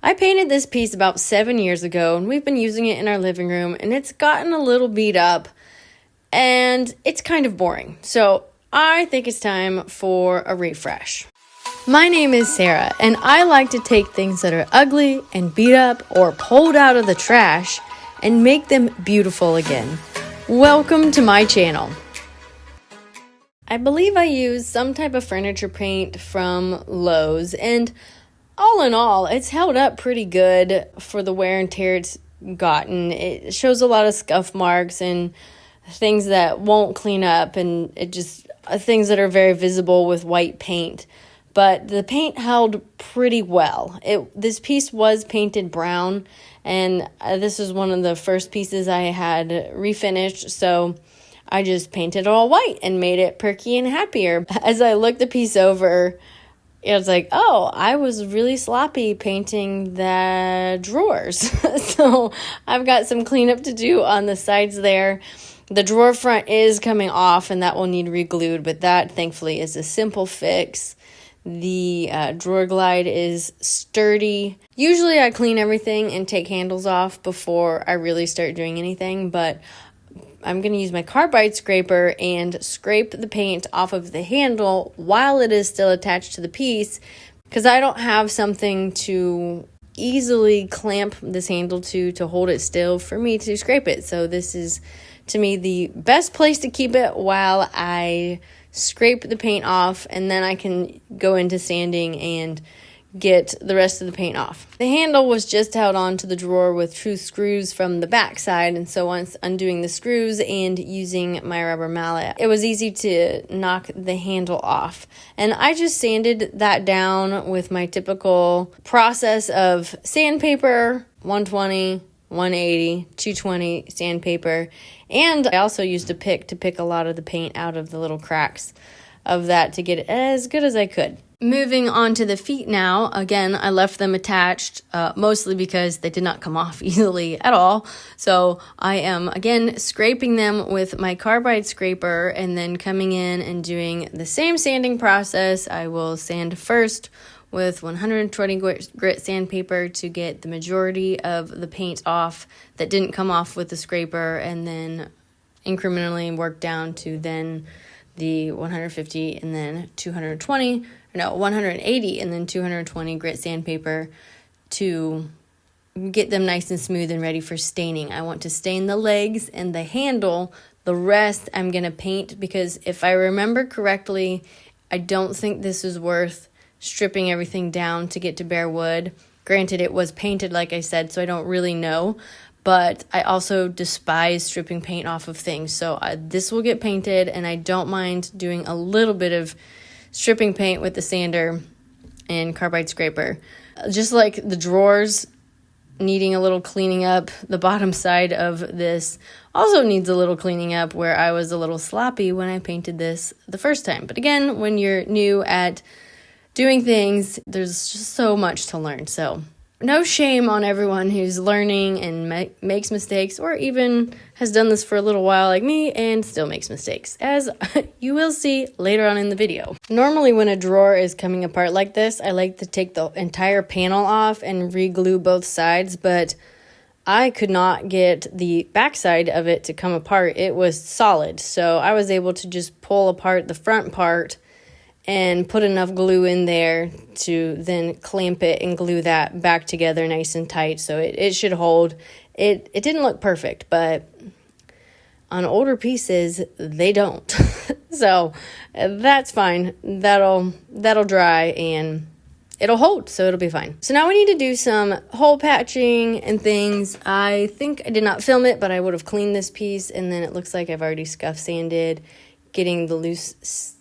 I painted this piece about 7 years ago, and we've been using it in our living room, and it's gotten a little beat up, and it's kind of boring. So I think it's time for a refresh. My name is Sarah, and I like to take things that are ugly and beat up or pulled out of the trash and make them beautiful again. Welcome to my channel. I believe I used some type of furniture paint from Lowe's, and all in all, it's held up pretty good for the wear and tear it's gotten. It shows a lot of scuff marks and things that won't clean up, and it just things that are very visible with white paint. But the paint held pretty well. This piece was painted brown, and this is one of the first pieces I had refinished, so I just painted it all white and made it perky and happier. As I looked the piece over, it was like, oh, I was really sloppy painting the drawers. So I've got some cleanup to do on the sides there. The drawer front is coming off, and that will need re-glued, but that thankfully is a simple fix. The drawer glide is sturdy. Usually I clean everything and take handles off before I really start doing anything, but I'm going to use my carbide scraper and scrape the paint off of the handle while it is still attached to the piece, because I don't have something to easily clamp this handle to hold it still for me to scrape it. So this is, to me, the best place to keep it while I scrape the paint off, and then I can go into sanding and get the rest of the paint off. The handle was just held on to the drawer with two screws from the back side, and so once undoing the screws and using my rubber mallet, it was easy to knock the handle off. And I just sanded that down with my typical process of sandpaper, 120, 180, 220 sandpaper, and I also used a pick to pick a lot of the paint out of the little cracks of that to get it as good as I could. Moving on to the feet now, again, I left them attached, mostly because they did not come off easily at all. So I am, again, scraping them with my carbide scraper and then coming in and doing the same sanding process. I will sand first with 120 grit sandpaper to get the majority of the paint off that didn't come off with the scraper, and then incrementally work down to then the 150 and then 180 and then 220 grit sandpaper to get them nice and smooth and ready for staining. I want to stain the legs and the handle. The rest I'm going to paint, because if I remember correctly, I don't think this is worth stripping everything down to get to bare wood. Granted, it was painted, like I said, so I don't really know. But I also despise stripping paint off of things. So this will get painted, and I don't mind doing a little bit of stripping paint with the sander and carbide scraper. Just like the drawers needing a little cleaning up, the bottom side of this also needs a little cleaning up, where I was a little sloppy when I painted this the first time. But again, when you're new at doing things, there's just so much to learn. So no shame on everyone who's learning and makes mistakes, or even has done this for a little while like me and still makes mistakes, as you will see later on in the video. Normally when a drawer is coming apart like this, I like to take the entire panel off and re-glue both sides, but I could not get the backside of it to come apart. It was solid, so I was able to just pull apart the front part and put enough glue in there to then clamp it and glue that back together nice and tight, so it should hold. It didn't look perfect, but on older pieces, they don't. So that's fine. That'll dry and it'll hold, so it'll be fine. So now we need to do some hole patching and things. I think I did not film it, but I would have cleaned this piece, and then it looks like I've already scuff sanded, getting the loose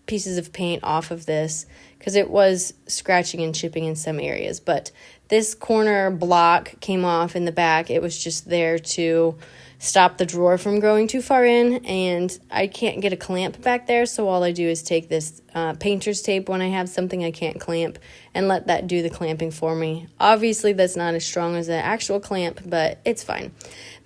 pieces of paint off of this, because it was scratching and chipping in some areas. But this corner block came off in the back. It was just there to stop the drawer from going too far in, and I can't get a clamp back there, so all I do is take this painter's tape when I have something I can't clamp and let that do the clamping for me. Obviously that's not as strong as an actual clamp, but it's fine.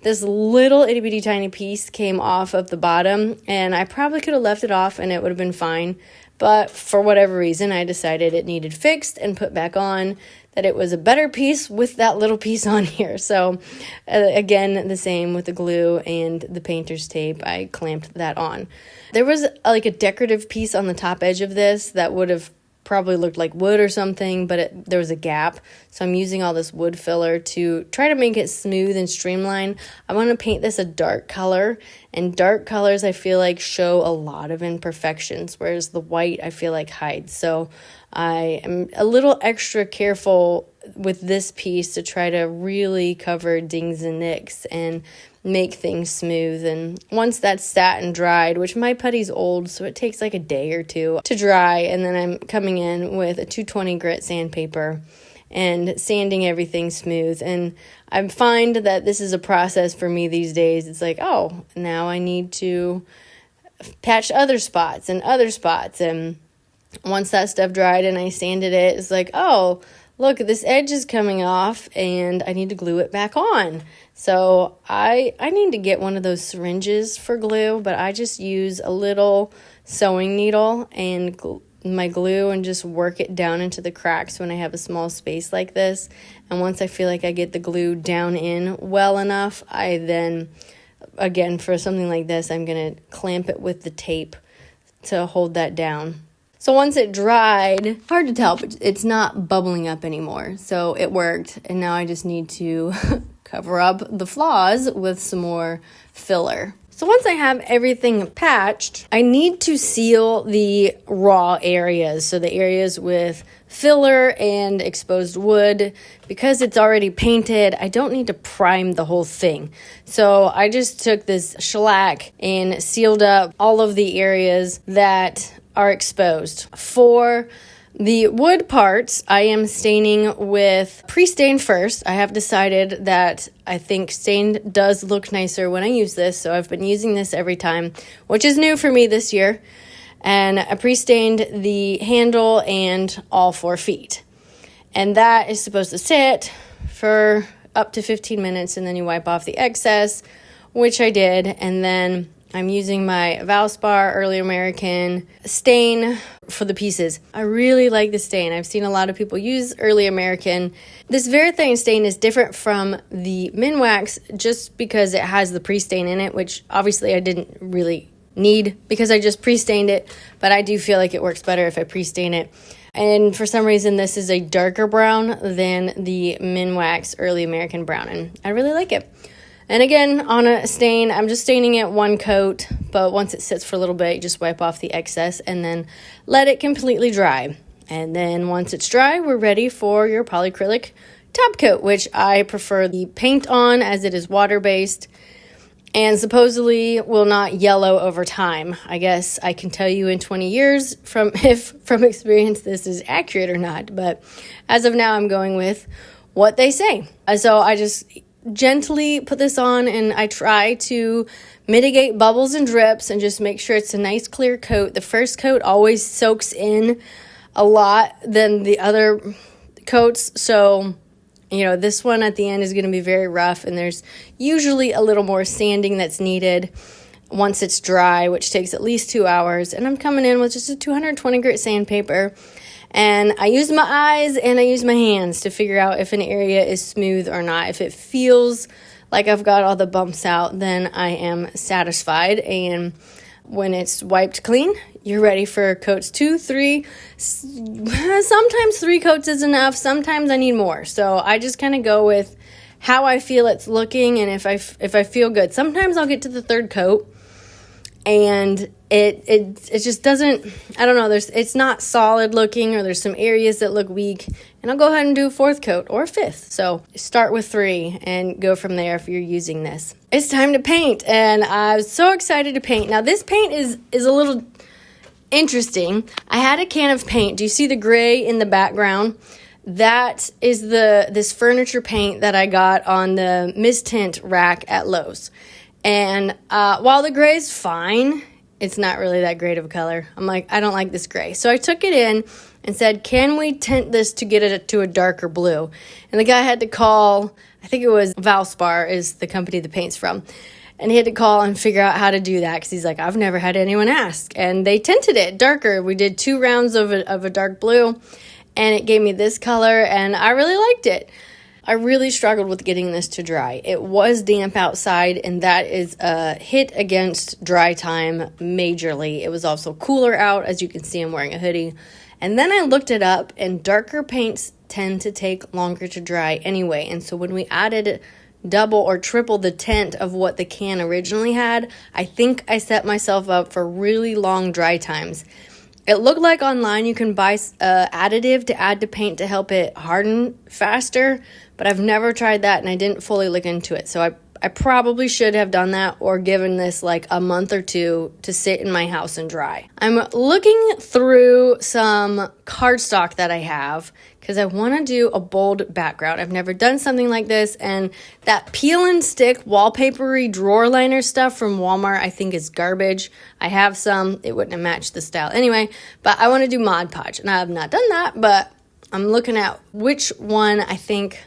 This little itty bitty tiny piece came off of the bottom, and I probably could have left it off and it would have been fine, but for whatever reason I decided it needed fixed and put back on. that it was a better piece with that little piece on here. So again, the same with the glue and the painter's tape. I clamped that on. There was like a decorative piece on the top edge of this that would have probably looked like wood or something, but there was a gap. So I'm using all this wood filler to try to make it smooth and streamlined. I want to paint this a dark color, and dark colors I feel like show a lot of imperfections, whereas the white I feel like hides. So I am a little extra careful with this piece to try to really cover dings and nicks and make things smooth. And once that's sat and dried, which my putty's old, so it takes like a day or two to dry, and then I'm coming in with a 220 grit sandpaper and sanding everything smooth. And I find that this is a process for me these days. It's like, oh, now I need to patch other spots. And once that stuff dried and I sanded it, it's like, oh, look, this edge is coming off and I need to glue it back on. So I need to get one of those syringes for glue, but I just use a little sewing needle and my glue and just work it down into the cracks when I have a small space like this. And once I feel like I get the glue down in well enough, I then, again, for something like this, I'm going to clamp it with the tape to hold that down. So once it dried, hard to tell, but it's not bubbling up anymore. So it worked, and now I just need to cover up the flaws with some more filler. So once I have everything patched, I need to seal the raw areas. So the areas with filler and exposed wood. Because it's already painted, I don't need to prime the whole thing. So I just took this shellac and sealed up all of the areas that are exposed. For the wood parts, I am staining with pre-stain first. I have decided that I think stained does look nicer when I use this, so I've been using this every time, which is new for me this year. And I pre-stained the handle and all 4 feet. And that is supposed to sit for up to 15 minutes, and then you wipe off the excess, which I did, and then I'm using my Valspar Early American stain for the pieces. I really like the stain. I've seen a lot of people use Early American. This Varathane stain is different from the Minwax just because it has the pre-stain in it, which obviously I didn't really need because I just pre-stained it, but I do feel like it works better if I pre-stain it. And for some reason, this is a darker brown than the Minwax Early American brown, and I really like it. And again, on a stain, I'm just staining it 1 coat, but once it sits for a little bit, you just wipe off the excess and then let it completely dry. And then once it's dry, we're ready for your polyacrylic top coat, which I prefer the paint on as it is water-based and supposedly will not yellow over time. I guess I can tell you in 20 years from experience this is accurate or not, but as of now, I'm going with what they say. So I just gently put this on, and I try to mitigate bubbles and drips and just make sure it's a nice clear coat. The first coat always soaks in a lot than the other coats, so this one at the end is going to be very rough, and there's usually a little more sanding that's needed once it's dry, which takes at least 2 hours. And I'm coming in with just a 220 grit sandpaper. And I use my eyes and I use my hands to figure out if an area is smooth or not. If it feels like I've got all the bumps out, then I am satisfied. And when it's wiped clean, you're ready for coats 2, 3. Sometimes 3 coats is enough. Sometimes I need more. So I just kind of go with how I feel it's looking and if I feel good. Sometimes I'll get to the 3rd coat and it just doesn't, I don't know, it's not solid looking, or there's some areas that look weak, and I'll go ahead and do a 4th coat or a 5th. So start with 3 and go from there if you're using this. It's time to paint, and I was so excited to paint. Now this paint is a little interesting. I had a can of paint. Do you see the gray in the background? That is this furniture paint that I got on the Mist Tint rack at Lowe's. And while the gray is fine, it's not really that great of a color. I'm like, I don't like this gray. So I took it in and said, can we tint this to get it to a darker blue? And the guy had to call, I think it was Valspar is the company the paint's from. And he had to call and figure out how to do that because he's like, I've never had anyone ask. And they tinted it darker. We did 2 rounds of a dark blue. and it gave me this color, and I really liked it. I really struggled with getting this to dry. It was damp outside, and that is a hit against dry time majorly. It was also cooler out. As you can see, I'm wearing a hoodie. And then I looked it up, and darker paints tend to take longer to dry anyway. And so when we added double or triple the tint of what the can originally had, I think I set myself up for really long dry times. It looked like online you can buy additive to add to paint to help it harden faster, but I've never tried that and I didn't fully look into it. So I probably should have done that or given this like a month or two to sit in my house and dry. I'm looking through some cardstock that I have because I want to do a bold background. I've never done something like this, and that peel and stick wallpapery drawer liner stuff from Walmart I think is garbage. I have some. It wouldn't have matched the style anyway, but I want to do Mod Podge, and I have not done that, but I'm looking at which one I think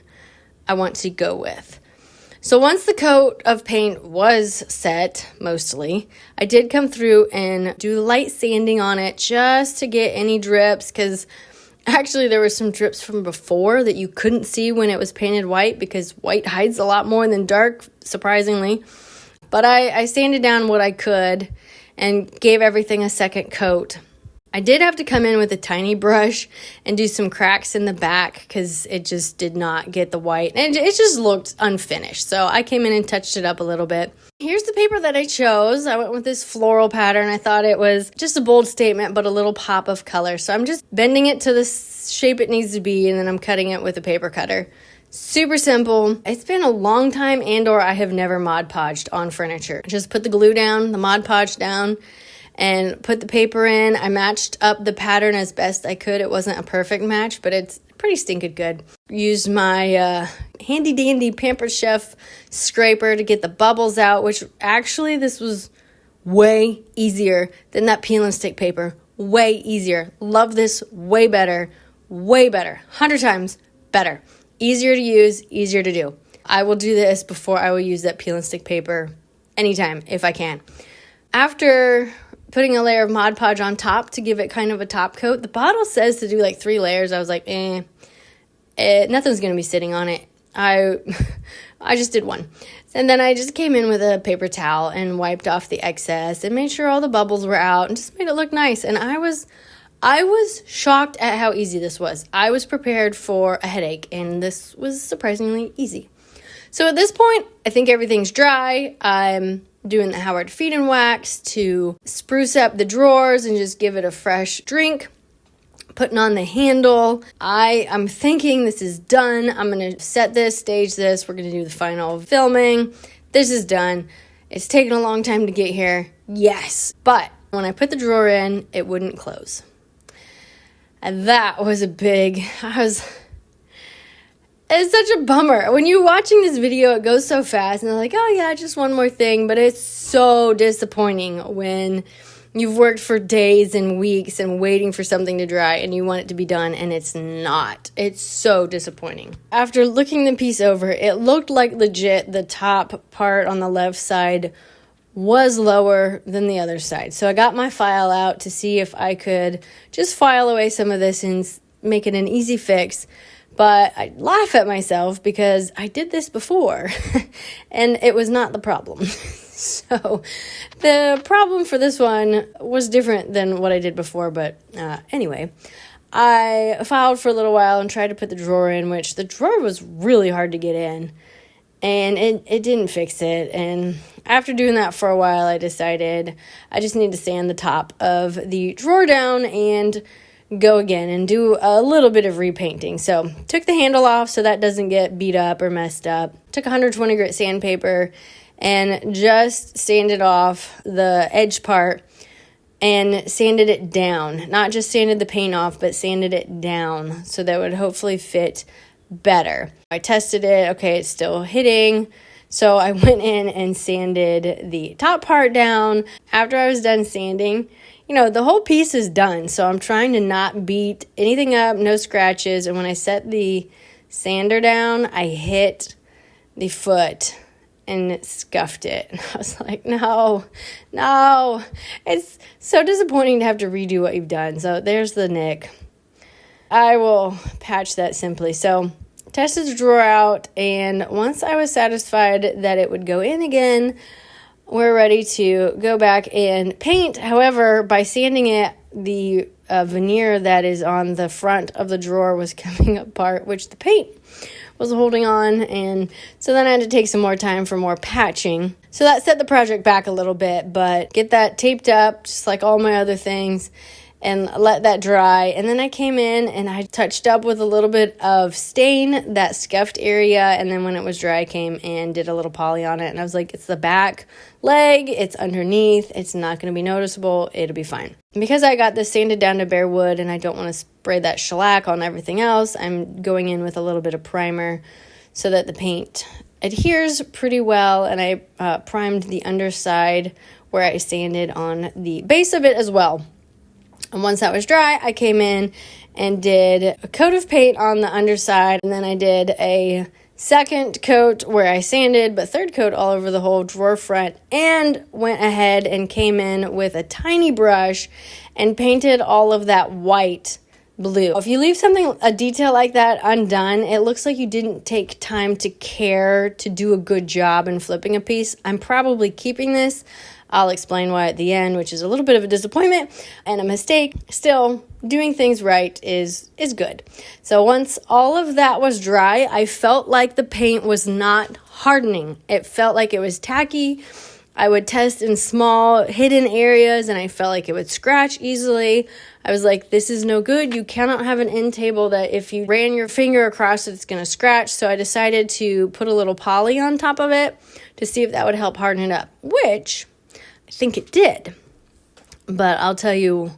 I want to go with. So once the coat of paint was set, mostly, I did come through and do light sanding on it just to get any drips, because actually there were some drips from before that you couldn't see when it was painted white, because white hides a lot more than dark, surprisingly. But I sanded down what I could and gave everything a second coat. I did have to come in with a tiny brush and do some cracks in the back because it just did not get the white, and it just looked unfinished. So I came in and touched it up a little bit. Here's the paper that I chose. I went with this floral pattern. I thought it was just a bold statement, but a little pop of color. So I'm just bending it to the shape it needs to be, and then I'm cutting it with a paper cutter. Super simple. It's been a long time, and/or I have never Mod Podged on furniture. Just put the glue down, the Mod Podge down, and put the paper in. I matched up the pattern as best I could. It wasn't a perfect match, but it's pretty stinking good. Used my handy dandy Pampered Chef scraper to get the bubbles out, which actually this was way easier than that peel and stick paper. Way easier. Love this way better. Way better. 100 times better. Easier to use, easier to do. I will do this before I will use that peel and stick paper anytime if I can. After putting a layer of Mod Podge on top to give it kind of a top coat. The bottle says to do like 3 layers. I was like, nothing's going to be sitting on it. I just did 1. And then I just came in with a paper towel and wiped off the excess and made sure all the bubbles were out and just made it look nice. And I was shocked at how easy this was. I was prepared for a headache, and this was surprisingly easy. So at this point, I think everything's dry. I'm doing the Howard Feed and Wax to spruce up the drawers and just give it a fresh drink. Putting on the handle. I'm thinking this is done. I'm going to set this, stage this. We're going to do the final filming. This is done. It's taken a long time to get here. Yes. But when I put the drawer in, it wouldn't close. And that was it's such a bummer. When you're watching this video, it goes so fast, and they're like, oh yeah, just one more thing. But it's so disappointing when you've worked for days and weeks and waiting for something to dry, and you want it to be done, and it's not. It's so disappointing. After looking the piece over, it looked like legit the top part on the left side was lower than the other side. So I got my file out to see if I could just file away some of this and make it an easy fix. But I laugh at myself because I did this before and it was not the problem. So the problem for this one was different than what I did before. But anyway, I filed for a little while and tried to put the drawer in, which the drawer was really hard to get in. And it didn't fix it. And after doing that for a while, I decided I just need to sand the top of the drawer down and go again and do a little bit of repainting. So took the handle off so that doesn't get beat up or messed up. Took 120 grit sandpaper and just sanded off the edge part and sanded it down. Not just sanded the paint off, but sanded it down so that would hopefully fit better. I tested it. Okay, it's still hitting. So I went in and sanded the top part down. After I was done sanding, the whole piece is done. So I'm trying to not beat anything up, no scratches. And when I set the sander down, I hit the foot and it scuffed it. And I was like, no. It's so disappointing to have to redo what you've done. So there's the nick. I will patch that simply. So tested the drawer out, and once I was satisfied that it would go in again, we're ready to go back and paint. However, by sanding it, the veneer that is on the front of the drawer was coming apart, which the paint was holding on, and so then I had to take some more time for more patching. So that set the project back a little bit, but get that taped up just like all my other things and let that dry. And then I came in and I touched up with a little bit of stain, that scuffed area, and then when it was dry, I came and did a little poly on it, and I was like, it's the back leg, it's underneath, it's not going to be noticeable, it'll be fine. Because I got this sanded down to bare wood and I don't want to spray that shellac on everything else, I'm going in with a little bit of primer so that the paint adheres pretty well, and I primed the underside where I sanded on the base of it as well. And once that was dry, I came in and did a coat of paint on the underside, and then I did a second coat where I sanded, but third coat all over the whole drawer front, and went ahead and came in with a tiny brush and painted all of that white blue. If you leave a detail like that undone, it looks like you didn't take time to care to do a good job in flipping a piece. I'm probably keeping this. I'll explain why at the end, which is a little bit of a disappointment and a mistake. Still, doing things right is good. So once all of that was dry, I felt like the paint was not hardening. It felt like it was tacky. I would test in small hidden areas and I felt like it would scratch easily. I was like, this is no good. You cannot have an end table that if you ran your finger across it, it's going to scratch. So I decided to put a little poly on top of it to see if that would help harden it up, which I think it did. But I'll tell you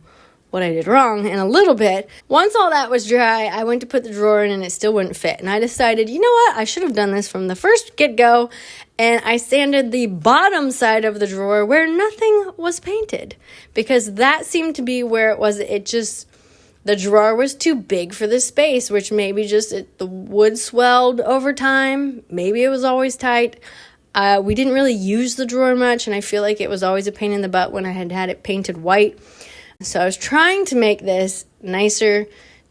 what I did wrong in a little bit. Once all that was dry, I went to put the drawer in and it still wouldn't fit. And I decided, you know what? I should have done this from the first get-go. And I sanded the bottom side of the drawer where nothing was painted, because that seemed to be where it was. The drawer was too big for the space, which maybe the wood swelled over time. Maybe it was always tight. We didn't really use the drawer much, and I feel like it was always a pain in the butt when I had it painted white. So I was trying to make this nicer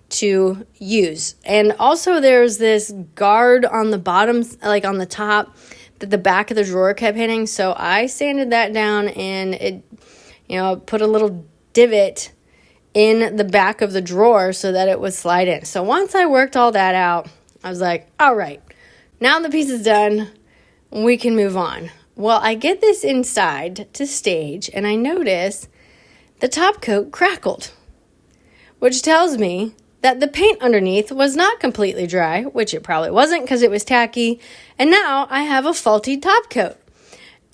to use. And also there's this guard on the bottom, like on the top, that the back of the drawer kept hitting. So I sanded that down and it, put a little divot in the back of the drawer so that it would slide in. So once I worked all that out, I was like, all right, now the piece is done. We can move on. Well, I get this inside to stage and I notice the top coat crackled, which tells me that the paint underneath was not completely dry, which it probably wasn't because it was tacky, and now I have a faulty top coat.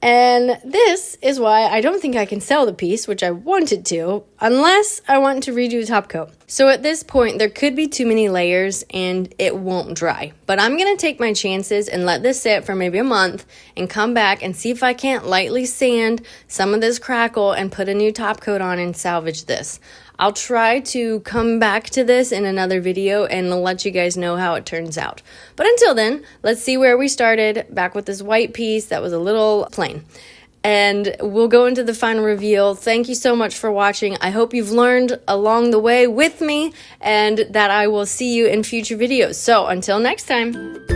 And this is why I don't think I can sell the piece, which I wanted to, unless I want to redo the top coat. So at this point, there could be too many layers and it won't dry. But I'm going to take my chances and let this sit for maybe a month and come back and see if I can't lightly sand some of this crackle and put a new top coat on and salvage this. I'll try to come back to this in another video and let you guys know how it turns out. But until then, let's see where we started, back with this white piece that was a little plain. And we'll go into the final reveal. Thank you so much for watching. I hope you've learned along the way with me and that I will see you in future videos. So until next time.